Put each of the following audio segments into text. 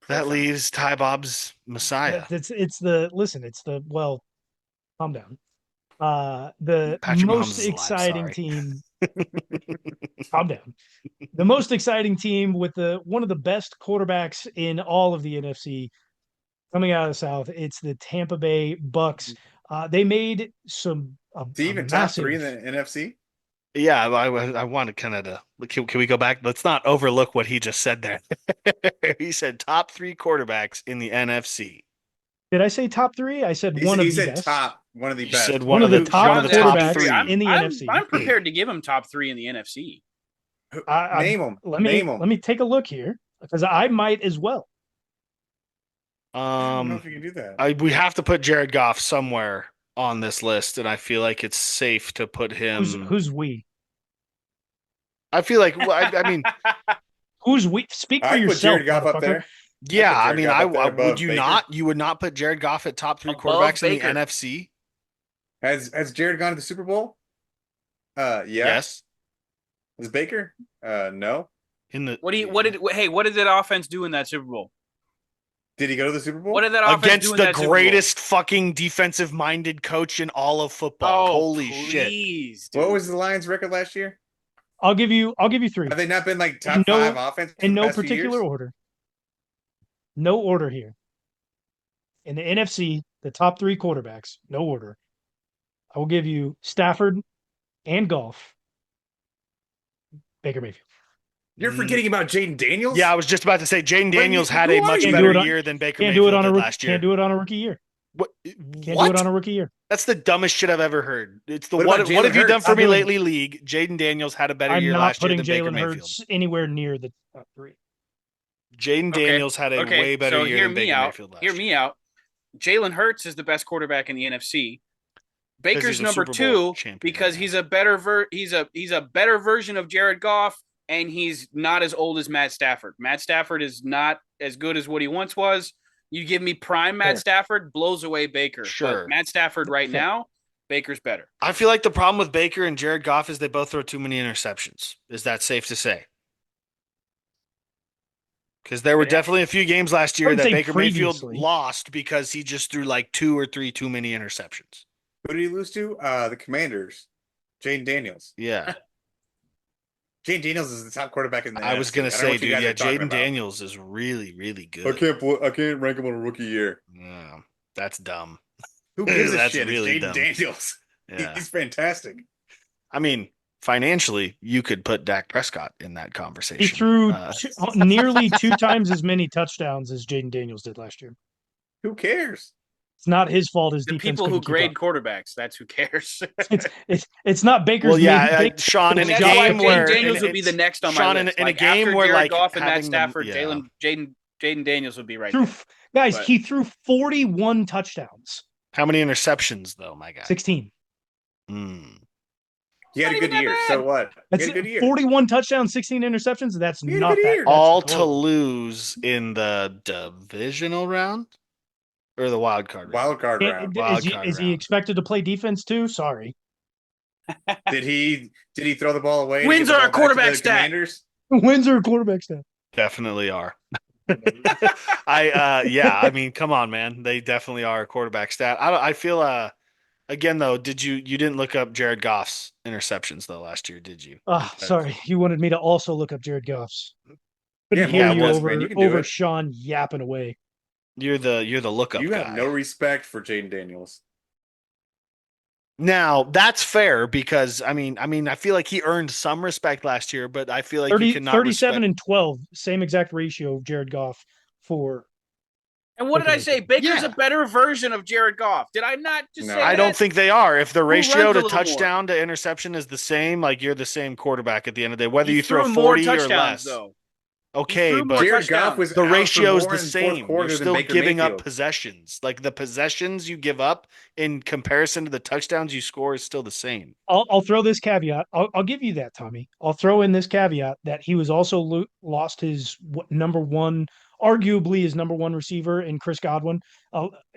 That leaves Ty Bob's Messiah, Calm down. The Patrick Mahomes most is alive. exciting Sorry. team, calm down. The most exciting team with the one of the best quarterbacks in all of the NFC coming out of the South. It's the Tampa Bay Bucs. They made See, a even top three in massive. the NFC. Yeah, I wanted kind of to. Can we go back? Let's not overlook what he just said there. He said top three quarterbacks in the NFC. Did I say top three? I said one He of the said best. top, one of the You said best. One of the one top of the Sean's at top top three. quarterbacks three. I'm in the I'm NFC. I'm prepared to give him top three in the NFC. Name them. Let Name me them. let me take a look here because I might as well. I don't know Um, if you can do that. we have to put Jared Goff somewhere on this list, and I feel like it's safe to put him. Who's we? I feel like I mean, Who's we? Speak for I'd put yourself, Jared Goff up motherfucker. there. I'd yeah, put I Jared mean, Goff up there would above you Baker. not? You would not put Jared Goff at top three Above quarterbacks in the Baker. NFC? Has Jared gone to the Super Bowl? Yeah. Yes. Is Baker? No. In the What did that offense do in that Super Bowl? Did he go to the Super Bowl? What did that offense do against in the that Super Bowl? greatest fucking defensive minded coach in all of football. Oh, Holy shit. please, dude. What was the Lions' record last year? I'll give you three. Have they not been like In top five offense for in the no past few particular years? order. No order here. In the NFC, the top three quarterbacks, no order. I will give you Stafford and Goff, Baker Mayfield. You're forgetting about Jaden Daniels? Yeah, I was just about to say Jaden Daniels had a much Can't better year than Baker Mayfield did last year. Can't do it on a rookie year. What? Can't do it on a rookie year. That's the dumbest shit I've ever heard. It's the What about what have you Jalen done Hurts? for me lately, league? Jaden Daniels had a better I'm year not last year putting than Baker Jalen Mayfield. Hurts anywhere near the top three. Jaden Daniels had a way better so year than Baker Mayfield last year. Hear me out. Jalen Hurts is the best quarterback in the NFC. Because Baker's he's a number Super Bowl two champion because right he's a better he's a better version of Jared Goff, and he's not as old as Matt Stafford. Matt Stafford is not as good as what he once was. You give me prime Matt Stafford, blows away Baker. Sure. But Matt Stafford right now, Baker's better. I feel like the problem with Baker and Jared Goff is they both throw too many interceptions. Is that safe to say? Because there were definitely a few games last year that Baker Mayfield lost because he just threw like two or three too many interceptions. Who did he lose to? The Commanders. Jaden Daniels. Yeah. Jaden Daniels is the top quarterback in the I was going to say, dude, yeah, Jaden about. Daniels is really, really good. I can't rank him on a rookie year. Yeah, that's dumb. Who gives a shit? Really it's Jaden Daniels. Yeah. He's fantastic. I mean, financially, you could put Dak Prescott in that conversation. He threw nearly two times as many touchdowns as Jaden Daniels did last year. Who cares? It's not his fault. His the defense people who grade quarterbacks. That's who cares. it's not Baker's. Well, yeah, Sean, in a game where Daniels would be the next on my list. In a game where Jared like Goff and Matt Stafford, Jaden Daniels would be right there. Guys, he threw 41 touchdowns. How many interceptions though, my guy? 16. He had a good year. So what? That's 41 touchdowns, 16 interceptions. That's not that. All to lose in the divisional round or the wild card round. Is he expected to play defense too? Sorry. Did he throw the ball away? Wins are a quarterback stat. Wins are a quarterback stat. Definitely are. I mean, come on, man. They definitely are a quarterback stat. I feel again though, you didn't look up Jared Goff's interceptions though last year, did you? Sorry. You wanted me to also look up Jared Goff's. Couldn't hear you over Sean yapping away. You're the lookup guy. You have no respect for Jaden Daniels. Now that's fair because I mean, I feel like he earned some respect last year, but I feel like 37 and 12, same exact ratio of Jared Goff for. And what did I say? Baker's a better version of Jared Goff. Did I not just say that? I don't think they are. If the ratio to touchdown to interception is the same, like you're the same quarterback at the end of the day, whether you throw 40 or less. Though. Okay, but Jared Goff was the ratio is the same. You're still giving up possessions. Like the possessions you give up in comparison to the touchdowns you score is still the same. I'll throw this caveat. I'll give you that, Tommy. I'll throw in this caveat that he was also lost his arguably his number one receiver in Chris Godwin.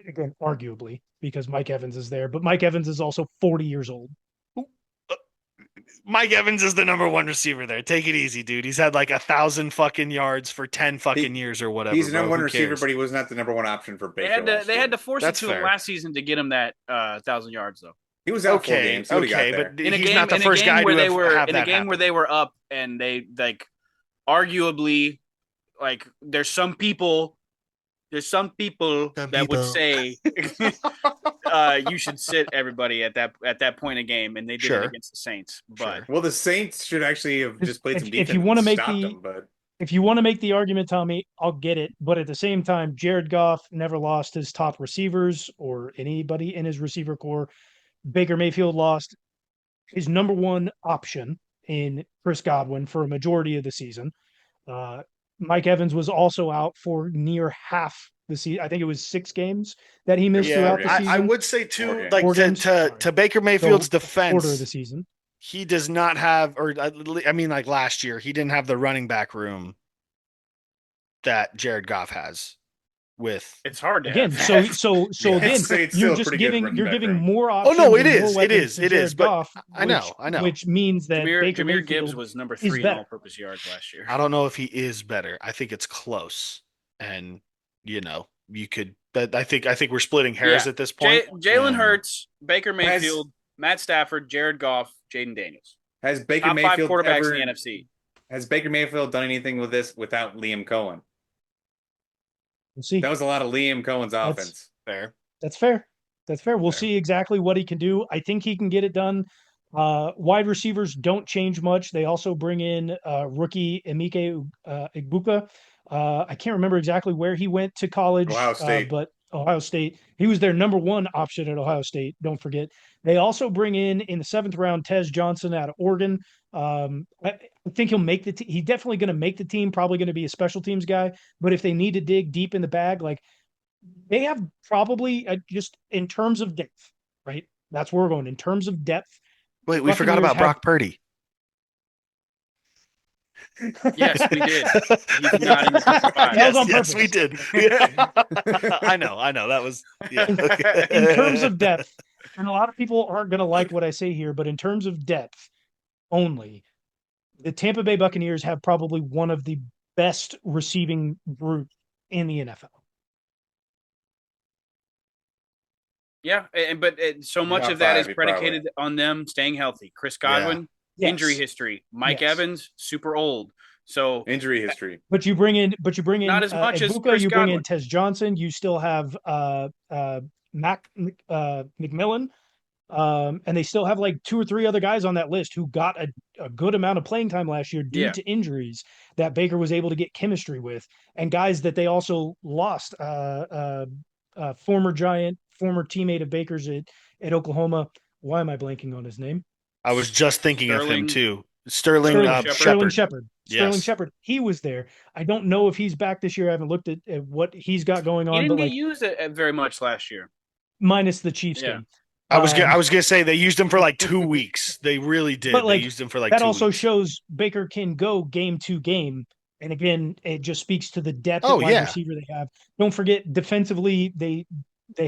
Again, arguably because Mike Evans is there, but Mike Evans is also 40 years old. Mike Evans is the number one receiver there. Take it easy, dude. He's had like 1,000 fucking yards for 10 fucking years or whatever. He's the number bro. one Who receiver, cares? but he was not the number one option for They Baker. had to last they year. had to force That's it to him fair. last season to get him that 1,000 yards though. He was out 4 games. See what he got okay, there. but In a he's game, not the in a first game guy where to they were have in a that game happen. where they were up and they like arguably like there's some people that would say you should sit everybody at that point of game, and they did it Sure. against the Saints. But Sure. Well, the Saints should actually have just played some defense if you want to and make stopped the them, but if you want to make the argument, Tommy, I'll get it. But at the same time, Jared Goff never lost his top receivers or anybody in his receiver core. Baker Mayfield lost his number one option in Chris Godwin for a majority of the season. Uh, Mike Evans was also out for near half the season. I think it was 6 games that he missed Yeah, throughout the I season. I would say Four too, games. like 4 games? to Baker Mayfield's So, quarter of the defense, season. he does not have, or I mean, like last year, he didn't have the running back room that Jared Goff has with. it's hard to Again, have so that. so so Yeah, again, it's still you're a just pretty good giving running you're back giving room. more Oh options. no, it and is, more it weapons is, to it is. Jared But Goff, I know. which means that Baker Jahmyr Mayfield Gibbs was number is 3 in better. all-purpose yards last year. I don't know if he is better. I think it's close, and you could. But I think we're splitting hairs Yeah. at this point. Jalen and- Hurts, Baker Mayfield, Matt Stafford, Jared Goff, Jaden Daniels. Has Baker Top 5 Mayfield quarterbacks ever, in the NFC. has Baker Mayfield done anything with this without Liam Cohen? We'll see. That was a lot of Liam Cohen's offense. Fair. That's fair. That's fair. We'll Fair. see exactly what he can do. I think he can get it done. Wide receivers don't change much. They also bring in rookie Emike Egbuka. I can't remember exactly where he went to college, Ohio State. but Ohio State. He was their number one option at Ohio State. Don't forget. They also bring in the 7th round Tez Johnson out of Oregon. I think he'll make the team. He's definitely going to make the team. Probably going to be a special teams guy. But if they need to dig deep in the bag, like they have probably just in terms of depth, right? That's where we're going. In terms of depth, Wait, we forgot Buccaneers about Brock Purdy. Yes, we did. He's not in the top 5. That was on yes, purpose. we did. I know. That was in terms of depth, and a lot of people aren't going to like what I say here, but in terms of depth only, the Tampa Bay Buccaneers have probably one of the best receiving groups in the NFL. Yeah, but so much Top of that 5, is he predicated on them staying healthy. Chris Godwin, Yes. injury history. Mike Yes. Evans, super old. So Injury history. But you bring in Not as much as Egbuka, Chris you bring in Godwin. Tez Johnson, you still have McMillan, and they still have like 2 or 3 other guys on that list who got a good amount of playing time last year due Yeah. to injuries that Baker was able to get chemistry with, and guys that they also lost. Former Giant, former teammate of Baker's at Oklahoma. Why am I blanking on his name? I was just thinking of him Sterling- too. Sterling Shepard. Sterling Shepard. Shepard. Yes. Sterling Shepard. He was there. I don't know if he's back this year. I haven't looked at what he's got going he on, didn't but get like used very much last year. minus the Chiefs Yeah. game. I was gonna say they used him for like 2 weeks. They really did. But, like, they used him for like that 2 also weeks. shows Baker can go game to game. And again, it just speaks to the depth Oh, of wide yeah. receiver they have. Don't forget, defensively, they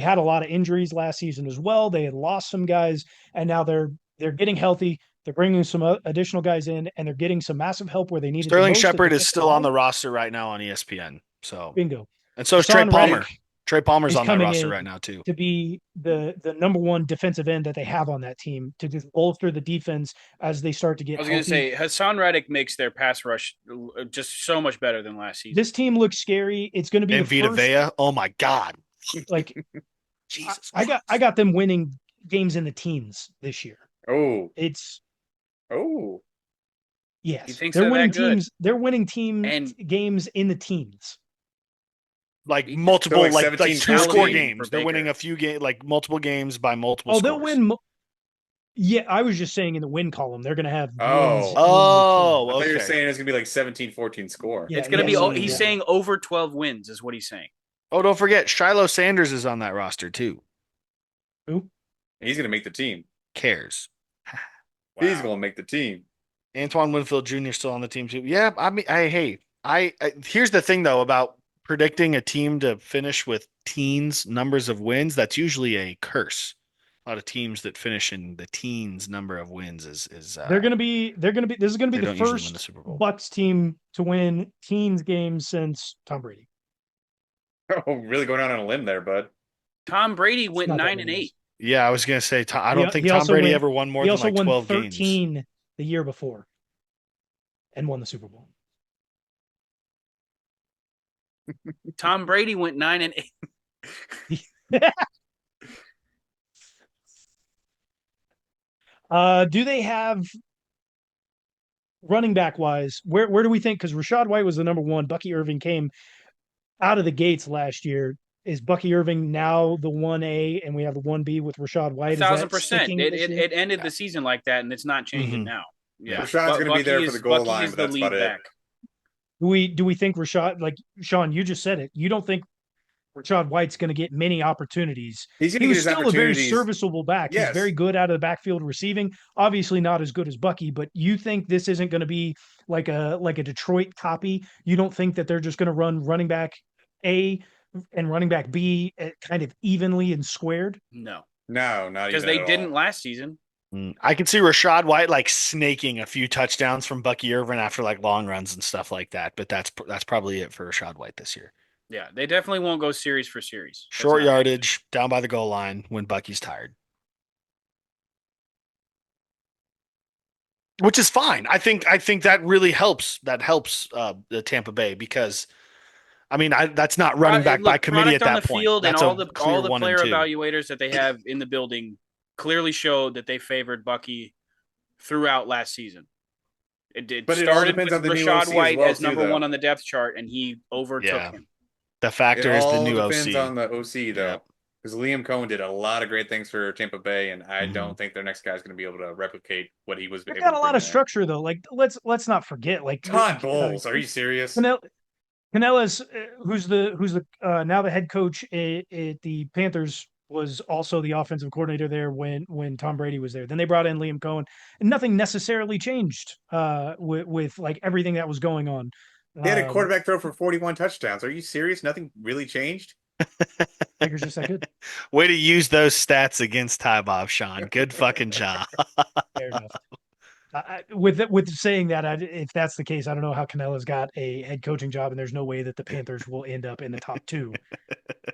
had a lot of injuries last season as well. They had lost some guys, and now they're getting healthy. They're bringing some additional guys in, and they're getting some massive help where they need it. Sterling the most at Shepard is defensive still on the line. roster right now on ESPN. So Bingo. and so is Trey Hassan Palmer. Reddick Trey Palmer's is on that coming roster in right now too. to be the number one defensive end that they have on that team to just bolster the defense as they start to get I was going to healthy. say Hassan Reddick makes their pass rush just so much better than last season. This team looks scary. It's going to be And the Vita first, Vea. Oh my God. like Jesus. I got them winning games in the teens this year. Oh. It's Oh. yes, He thinks they're they're winning that good. teams. They're winning And- games in the teens. like multiple, So, like, like 17 2 score penalties games. for They're winning Baker. a few games, like multiple games by multiple. Oh, they'll scores. win. Yeah, I was just saying in the win column, they're going to have. Oh. wins in the Oh, I thought you were okay. saying it's gonna be like 17-14 score. Yeah, It's going to yes, be. He's yeah. saying over 12 wins is what he's saying. Oh, don't forget Shiloh Sanders is on that roster too. Who? He's gonna make the team. Cares. He's Wow. gonna make the team. Antoine Winfield Jr. still on the team too. Yeah, I mean, I here's the thing though about predicting a team to finish with teens numbers of wins. That's usually a curse A lot of teams that finish in the teens number of wins is They're gonna be. This is gonna be they the don't usually win the first Super Bowl. Bucs team to win teens games since Tom Brady. Oh, really going out on a limb there, bud. Tom Brady It's went not that 9 and many 8. years. Yeah, I was gonna say I don't think He Tom also Brady went. ever won more He than also like won 12 games. 13 the year before, and won the Super Bowl. Tom Brady went 9 and 8. Do they have running back wise? Where do we think? Because Rashad White was the number one. Bucky Irving came out of the gates last year. Is Bucky Irving now the 1A and we have the 1B with Rashad White? Is that 1,000%. sticking It, this it year? it ended the season like that, and it's not changing Mhm. now. Yeah, Rashad's going to be there for the goal Bucky line, is but the that's lead about it. back. Do we think Rashad, like Sean, you just said it, you don't think Rashad White's going to get many opportunities? He's going He to get was his still a very opportunities. serviceable back. He's Yes. very good out of the backfield receiving. Obviously not as good as Bucky, but you think this isn't going to be like a Detroit copy? You don't think that they're just going to run running back A and running back B kind of evenly and squared? No, No, not because even they at didn't all. last season. I can see Rashad White like snaking a few touchdowns from Bucky Irvin after like long runs and stuff like that, but that's probably it for Rashad White this year. Yeah, they definitely won't go series for series. That's Short not yardage, down by the goal line when Bucky's tired. Which is fine. I think that really helps. That helps the Tampa Bay because I mean that's not running back by committee product at on that the point. field and That's all a the clear 1 and player 2. evaluators that they have in the building clearly showed that they favored Bucky throughout last season. It But it all started depends with on the new Rashad OC as White well, as too, number though. one on the depth chart, and he overtook Yeah. him. The It factor is the all new depends OC. on the OC, though. Yep. Because Liam Cohen did a lot of great things for Tampa Bay, and I Mhm. don't think their next guy's going to be able to replicate what he was They able got to a bring lot of in there. structure though. Like let's not forget like Todd Bowles, are you serious? Canellas, who's the now the head coach at the Panthers, was also the offensive coordinator there when Tom Brady was there. Then they brought in Liam Cohen, and nothing necessarily changed with like everything that was going on. He had a quarterback throw for 41 touchdowns. Are you serious? Nothing really changed? Baker's just that good. Way to use those stats against Ty Bob, Sean. Good fucking job. Fair enough. With saying that, if that's the case, I don't know how Canella's got a head coaching job, and there's no way that the Panthers will end up in the top 2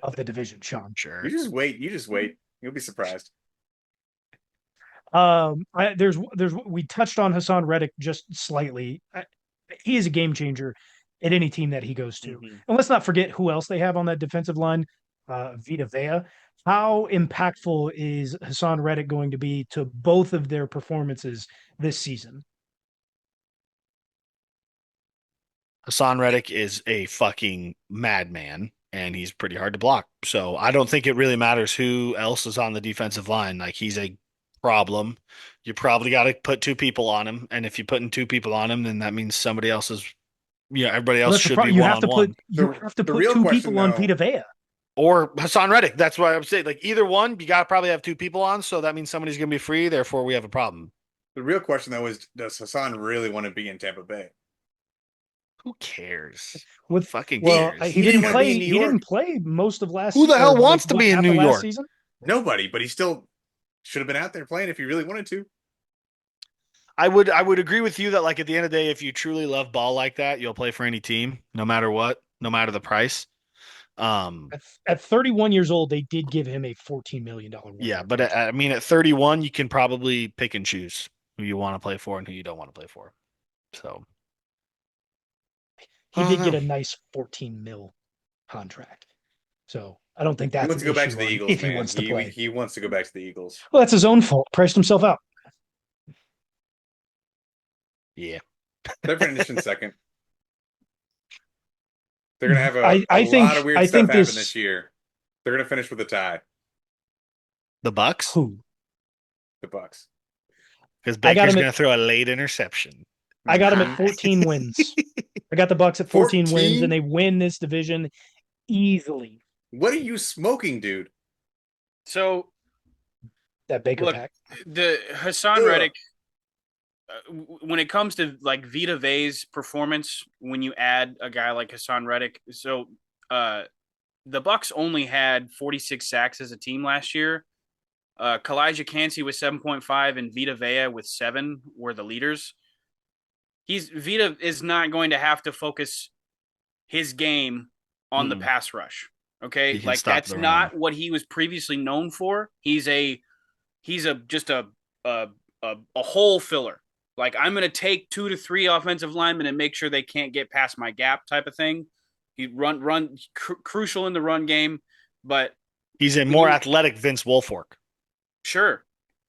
of the division. Sean, Sure. You just wait. You just wait. You'll be surprised. we touched on Hassan Reddick just slightly. He is a game changer at any team that he goes to. Mhm. And let's not forget who else they have on that defensive line, Vita Vea. How impactful is Hassan Reddick going to be to both of their performances this season? Hassan Reddick is a fucking madman, and he's pretty hard to block. So I don't think it really matters who else is on the defensive line. Like he's a problem. You probably got to put 2 people on him, and if you're putting 2 people on him, then that means somebody else is. Everybody else should be you one have on to one. you have to the put real 2 question, people on though- Vita Vea. Or Hassan Reddick. That's what I would say. Like either one, you got to probably have 2 people on. So that means somebody's going to be free. Therefore, we have a problem. The real question, though, is does Hassan really want to be in Tampa Bay? Who cares? With Fucking well, cares? he didn't didn't wanna be play. in New He York. didn't play most of last. Who the hell or, wants to be in half New of last York? season? Nobody, but he still should have been out there playing if he really wanted to. I would agree with you that like at the end of the day, if you truly love ball like that, you'll play for any team, no matter what, no matter the price. At 31 years old, they did give him a $14 million. Yeah, but I mean, at 31, you can probably pick and choose who you want to play for and who you don't want to play for. So he I did don't get know. a nice 14 mil contract. So I don't think He that's wants to an go back to issue the on Eagles, if he man. wants to play. He wants to go back to the Eagles. Well, that's his own fault. Priced himself out. Yeah. They're finishing second. They're gonna have I a think- lot of weird I stuff think happen this- this year. They're gonna finish with a tie. The Bucs, Who? The Bucs. because I got Baker's him at- going to throw a late interception. I got him at 14 wins. I got the Bucs at 14 wins, 14? and they win this division easily. What are you smoking, dude? So That Baker Look, pack. the Hassan Ugh. Reddick, when it comes to like Vita Vea's performance, when you add a guy like Hassan Reddick, so the Bucs only had 46 sacks as a team last year. Kalijah Cansey with 7.5 and Vita Vea with 7 were the leaders. Vita is not going to have to focus his game on the pass rush. Okay, He can like stop that's the not run. what he was previously known for. He's just a hole filler. Like I'm going to take 2 to 3 offensive linemen and make sure they can't get past my gap type of thing. He crucial in the run game, but He's a when more you athletic Vince Wilfork. sure,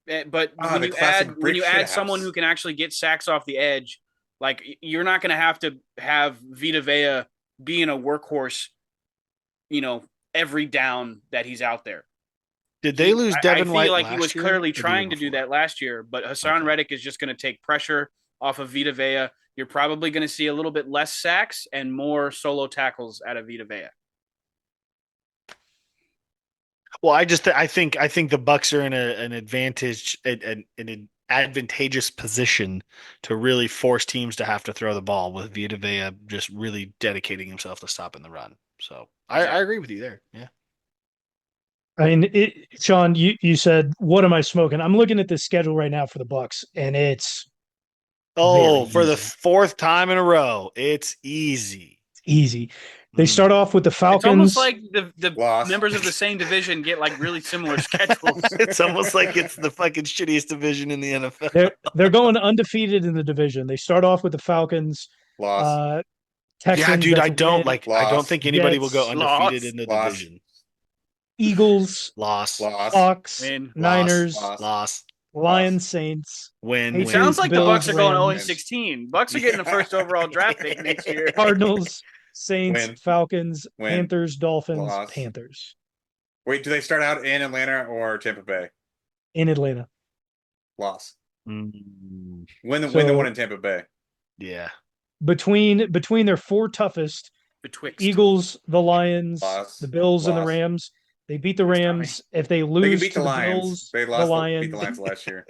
but Ah, when the you add classic Brick someone Shithouse. who can actually get sacks off the edge, like you're not going to have Vita Vea being a workhorse, every down that he's out there. Did they lose I Devin feel White like he was last year clearly or the year trying to do before? that last year, but Hassan Okay. Reddick is just going to take pressure off of Vita Vea. You're probably going to see a little bit less sacks and more solo tackles out of Vita Vea. Well, I think the Bucs are in an advantageous position to really force teams to have to throw the ball with Vita Vea just really dedicating himself to stopping the run. So I Exactly. agree with you there. Yeah. I mean, Sean, you said, what am I smoking? I'm looking at the schedule right now for the Bucs, and it's very Oh, for the easy. fourth time in a row, it's easy. It's easy. They start off with the It's almost Falcons. like the Loss. members of the same division get like really similar schedules. It's almost like it's the fucking shittiest division in the NFL. They're going undefeated in the division. They start off with the Falcons, Loss. uh, Yeah, Texans. dude, That's a win. I don't Loss. think anybody will go Jets, undefeated Loss. in the Loss. division. Eagles, Loss, Loss. Hawks, Win. Niners, Loss. loss, Lions, Saints, win, It sounds Patriots, like the Bills, Bucs are going Rams, 0-16. Bucs are getting the first overall draft pick next year. Cardinals, Saints, Win. Falcons, Win. Panthers, Dolphins, Loss. Panthers Wait, do they start out in Atlanta or Tampa Bay? in Atlanta. Loss. Mm, Win the So one in Tampa Bay. yeah. between their 4 toughest, Betwixt. Eagles, the Lions, Loss. the Bills, and the Loss. Rams, they beat the Yes, Tommy. Rams. If they They can lose beat to the the Lions. Bills, They the beat the Lions, Lions last year.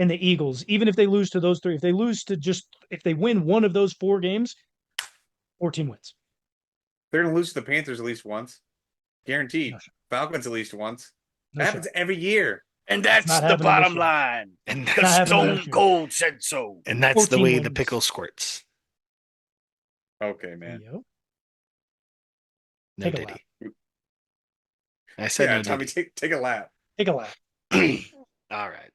and the Eagles, even if they lose to those 3, if they win one of those 4 games, 14 wins. They're going to lose to the Panthers at least once. Guaranteed. No shot. Falcons at least once. No That shot. happens every year. And It's that's not the happening this bottom year. line. And Not that's happening this Stone year. Cold said so. and that's the 14 way the wins. pickle squirts. Okay, man. Yep. No Take a diddy. lap. I said Yeah, no Tommy, diddy. take a lap. Take a lap. All right.